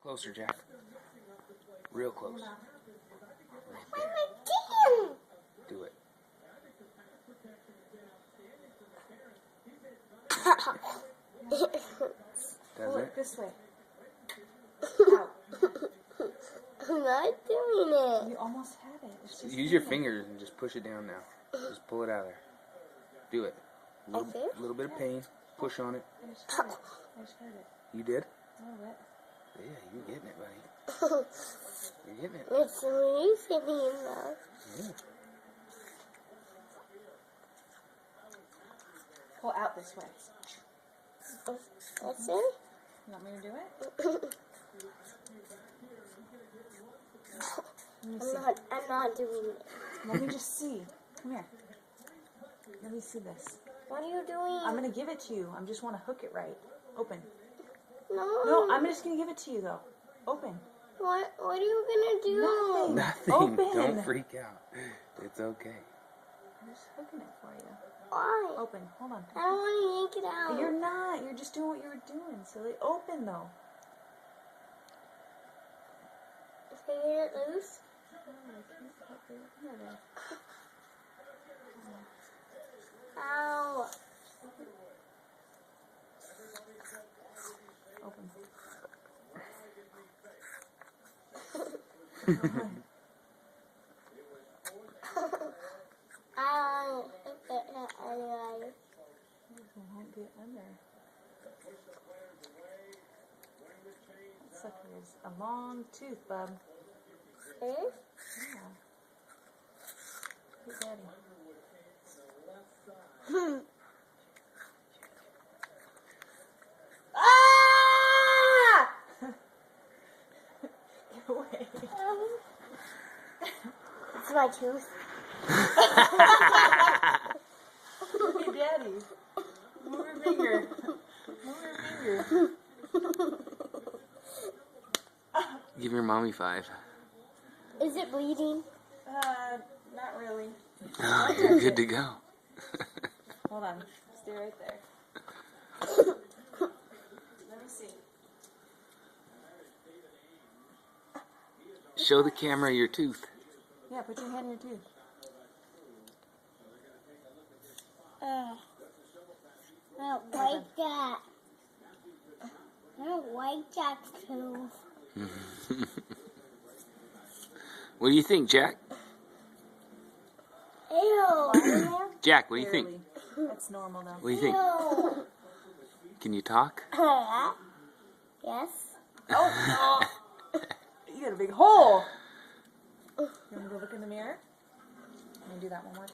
Closer, Jack. Real close. Right I'm a Do it. Does it? This way. I'm not doing it. You almost had it. It's just Use your fingers and just push it down now. Just pull it out of there. Do it. Okay. Little bit of pain. Push on it. I just heard it. I just heard it. You did? A little bit. Yeah, you're getting it, buddy. You're getting it. It's amazing enough. Yeah. Pull out this way. That's it? You want me to do it? I'm not doing it. Let me just see. Come here. Let me see this. What are you doing? I'm going to give it to you. I just want to hook it right. Open. No. No, I'm just going to give it to you, though. Open. What are you gonna do? Nothing. Open. Don't freak out. It's okay. I'm just hooking it for you. Why? Open. Hold on. I don't want to yank it out. You're not. You're just doing what you were doing, silly. Open, though. Can you get it loose? Ow. Open. Ow. Anyway. It won't get under. That sucker is a long tooth, bub. See? Yeah. Hey, Daddy. Ah! Get away. It's my tooth. Hey, Daddy. Move your finger. Move your finger. Give your mommy 5. Is it bleeding? Not really. Oh, you're good to go. Hold on. Stay right there. Let me see. Show the camera your tooth. Yeah, put your hand in your tooth. I don't like that. I don't like that tooth. What do you think, Jack? Ew. Jack, what do you think? Barely. That's normal, though. What do you think? Ew. Can you talk? Yes. Oh, you got a big hole. You want to go look in the mirror? Let me do that one more time.